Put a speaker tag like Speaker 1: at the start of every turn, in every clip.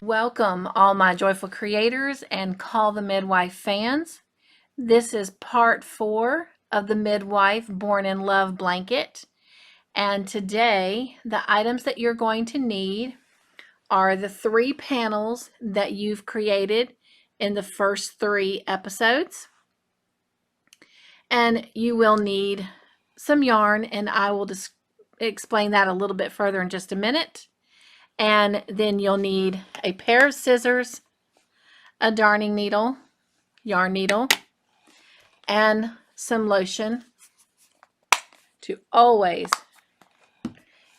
Speaker 1: Welcome all my joyful creators and Call the Midwife fans. This is part 4 of the Midwife Born in Love blanket. And today the items that you're going to need are the 3 panels that you've created in the first 3 episodes. And you will need some yarn, and I will just explain that a little bit further in just a minute. And then you'll need a pair of scissors, a darning needle, yarn needle, and some lotion to always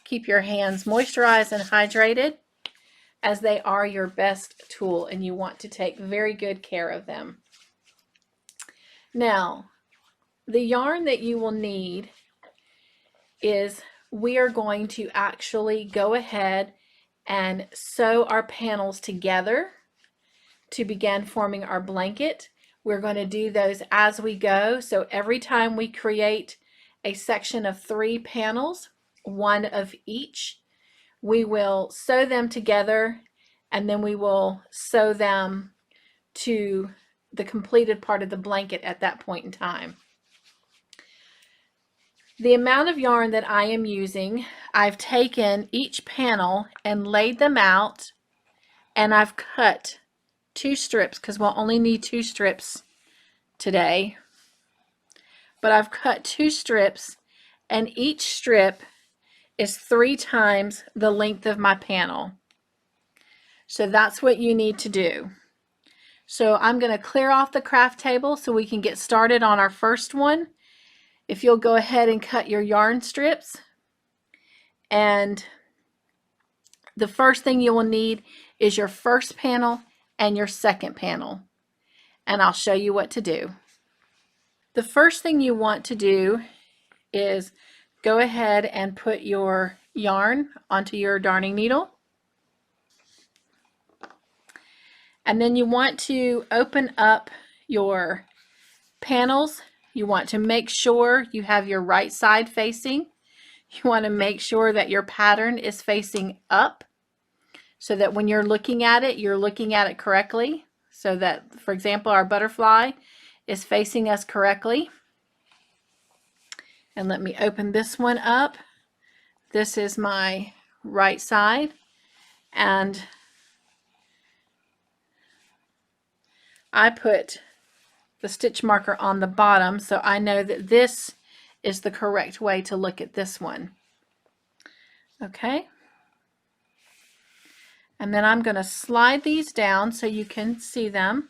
Speaker 1: keep your hands moisturized and hydrated, as they are your best tool and you want to take very good care of them. Now, the yarn that you will need is we are going to actually go ahead and sew our panels together to begin forming our blanket. We're going to do those as we go. So every time we create a section of 3 panels, 1 of each, we will sew them together, and then we will sew them to the completed part of the blanket at that point in time. The amount of yarn that I am using, I've taken each panel and laid them out, and I've cut 2 strips because we'll only need 2 strips today. But I've cut 2 strips, and each strip is 3 times the length of my panel. So that's what you need to do. So I'm going to clear off the craft table so we can get started on our first one. If you'll go ahead and cut your yarn strips, and the first thing you will need is your first panel and your second panel, and I'll show you what to do. The first thing you want to do is go ahead and put your yarn onto your darning needle, and then you want to open up your panels. You want to make sure you have your right side facing. You want to make sure that your pattern is facing up so that when you're looking at it correctly. So that, for example, our butterfly is facing us correctly. And let me open this one up. This is my right side, and I put the stitch marker on the bottom so I know that this is the correct way to look at this one. Okay, and then I'm going to slide these down so you can see them,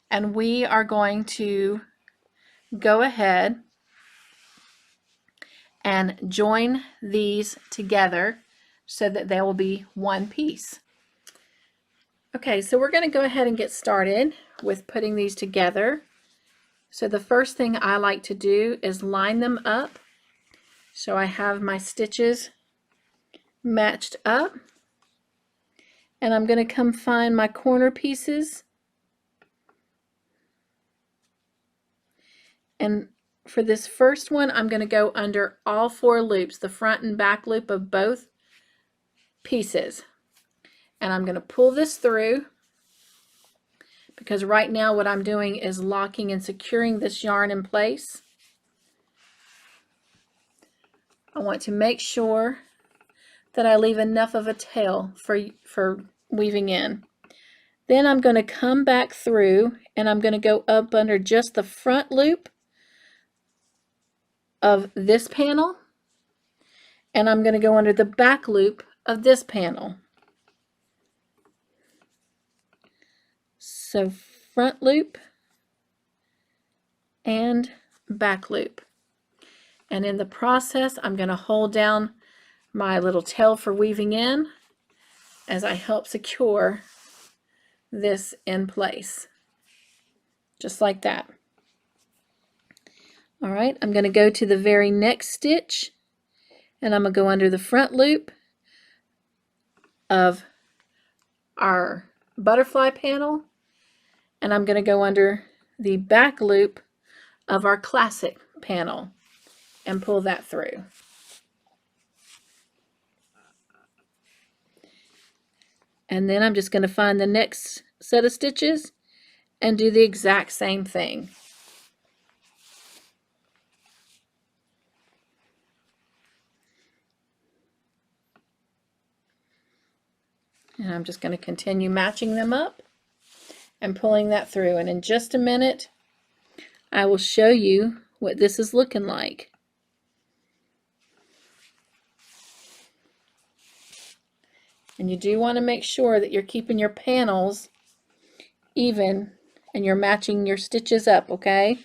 Speaker 1: and we are going to go ahead and join these together so that they will be one piece. Okay, so we're going to go ahead and get started with putting these together. So the first thing I like to do is line them up so I have my stitches matched up, and I'm going to come find my corner pieces, and for this first one I'm going to go under all 4 loops, the front and back loop of both pieces. And I'm going to pull this through, because right now what I'm doing is locking and securing this yarn in place. I want to make sure that I leave enough of a tail for weaving in. Then I'm going to come back through, and I'm going to go up under just the front loop of this panel, and I'm going to go under the back loop of this panel. So front loop and back loop. And in the process, I'm going to hold down my little tail for weaving in as I help secure this in place. Just like that. All right, I'm going to go to the very next stitch, and I'm going to go under the front loop of our butterfly panel, and I'm going to go under the back loop of our classic panel and pull that through. And then I'm just going to find the next set of stitches and do the exact same thing. And I'm just going to continue matching them up and pulling that through. And in just a minute, I will show you what this is looking like. And you do want to make sure that you're keeping your panels even and you're matching your stitches up, okay?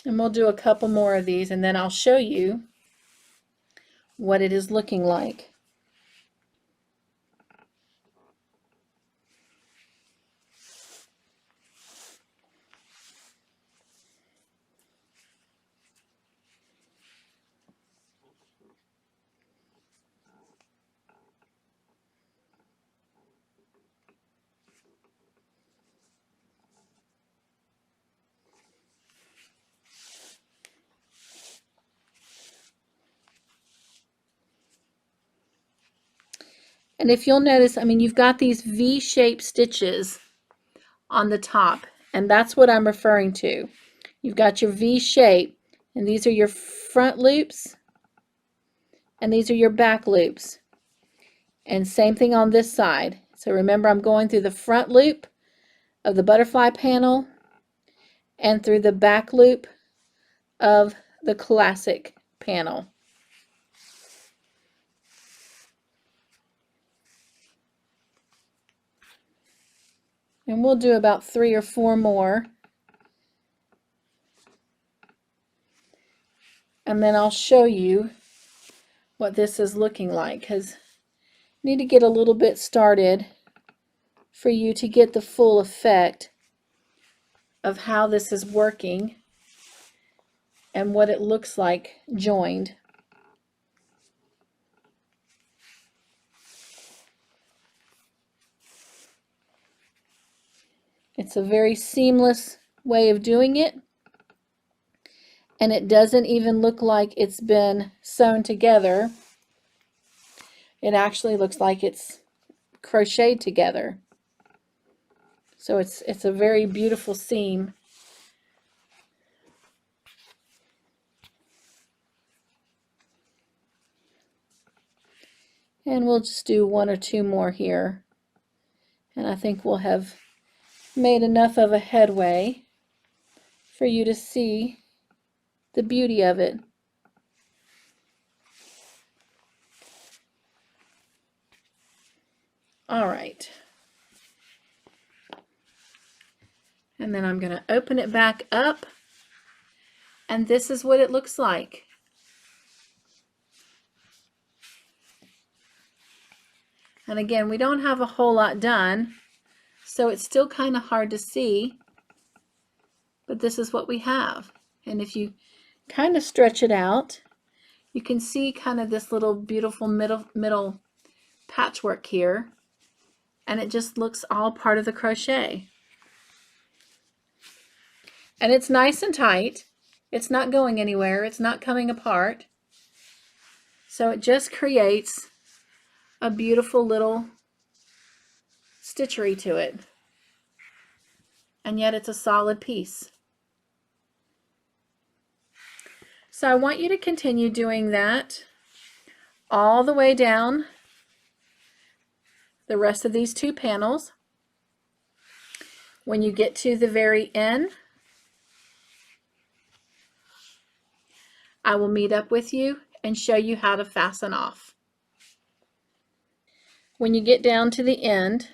Speaker 1: And we'll do a couple more of these and then I'll show you what it is looking like. And if you'll notice, I mean, you've got these V-shaped stitches on the top, and that's what I'm referring to. You've got your V shape, and these are your front loops, and these are your back loops. And same thing on this side. So remember, I'm going through the front loop of the butterfly panel and through the back loop of the classic panel. And we'll do about 3 or 4 more. And then I'll show you what this is looking like, because you need to get a little bit started for you to get the full effect of how this is working and what it looks like joined. It's a very seamless way of doing it, and it doesn't even look like it's been sewn together. It actually looks like it's crocheted together. So it's a very beautiful seam. And we'll just do 1 or 2 more here. And I think we'll have made enough of a headway for you to see the beauty of it. All right. And then I'm going to open it back up, and this is what it looks like. And again, we don't have a whole lot done, so it's still kind of hard to see, but this is what we have. And if you kind of stretch it out, you can see kind of this little beautiful middle patchwork here, and it just looks all part of the crochet. And it's nice and tight. It's not going anywhere. It's not coming apart. So it just creates a beautiful little stitchery to it. And yet it's a solid piece. So I want you to continue doing that all the way down the rest of these 2 panels. When you get to the very end, I will meet up with you and show you how to fasten off. When you get down to the end,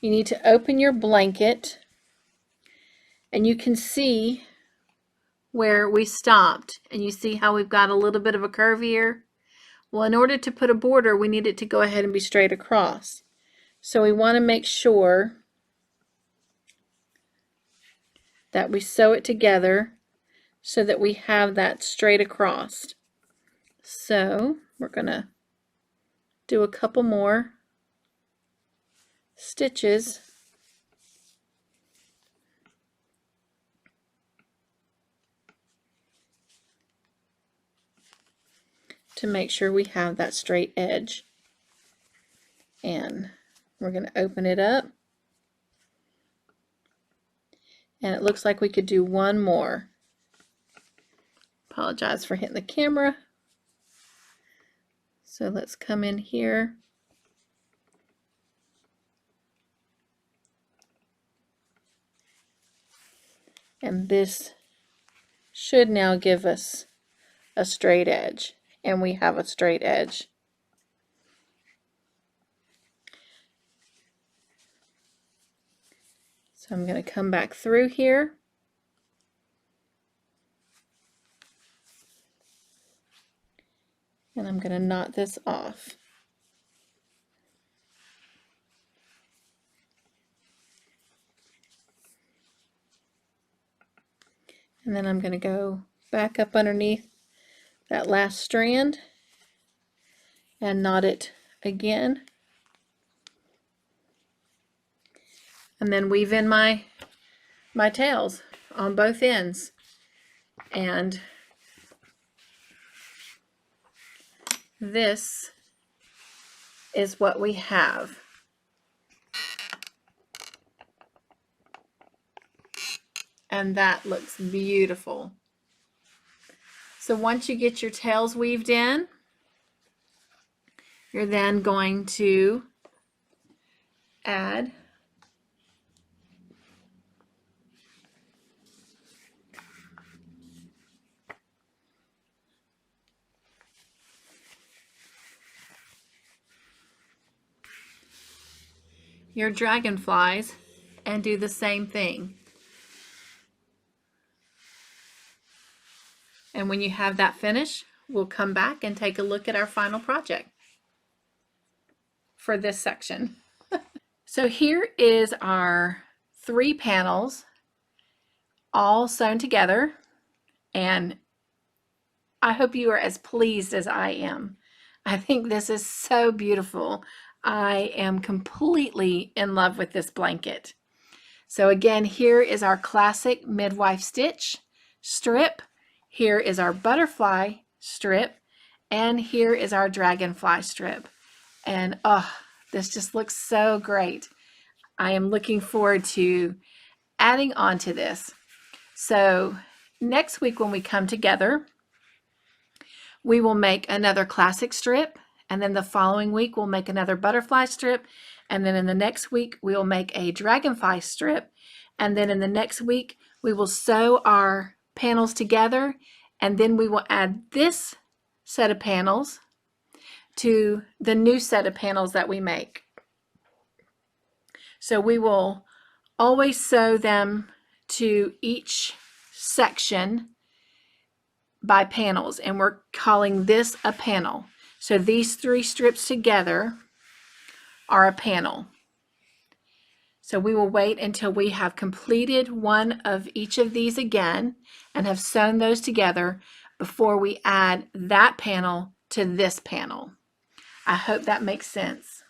Speaker 1: you need to open your blanket, and you can see where we stopped, and you see how we've got a little bit of a curve here. Well, in order to put a border, we need it to go ahead and be straight across. So we want to make sure that we sew it together so that we have that straight across. So we're going to do a couple more stitches to make sure we have that straight edge. And we're going to open it up. And it looks like we could do one more. Apologize for hitting the camera. So let's come in here. And this should now give us a straight edge. And we have a straight edge. So I'm going to come back through here. And I'm going to knot this off. And then I'm going to go back up underneath that last strand and knot it again. And then weave in my tails on both ends. And this is what we have. And that looks beautiful. So once you get your tails weaved in, you're then going to add your dragonflies and do the same thing. And when you have that finished, we'll come back and take a look at our final project for this section. So here is our 3 panels all sewn together, and I hope you are as pleased as I am. I think this is so beautiful. I am completely in love with this blanket. So again, here is our classic midwife stitch strip. Here is our butterfly strip, and here is our dragonfly strip. And oh, this just looks so great. I am looking forward to adding on to this. So next week when we come together, we will make another classic strip, and then the following week we'll make another butterfly strip, and then in the next week we will make a dragonfly strip, and then in the next week we will sew our panels together, and then we will add this set of panels to the new set of panels that we make. So we will always sew them to each section by panels, and we're calling this a panel. So these 3 strips together are a panel. So we will wait until we have completed one of each of these again and have sewn those together before we add that panel to this panel. I hope that makes sense.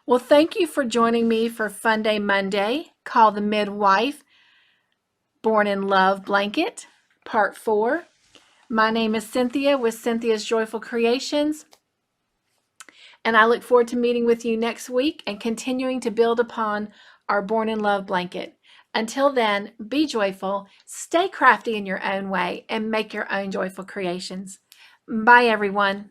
Speaker 1: Well, thank you for joining me for Funday Monday, Call the Midwife, Born in Love Blanket, Part 4. My name is Cynthia with Cynthia's Joyful Creations, and I look forward to meeting with you next week and continuing to build upon our Born in Love blanket. Until then, be joyful, stay crafty in your own way, and make your own joyful creations. Bye, everyone.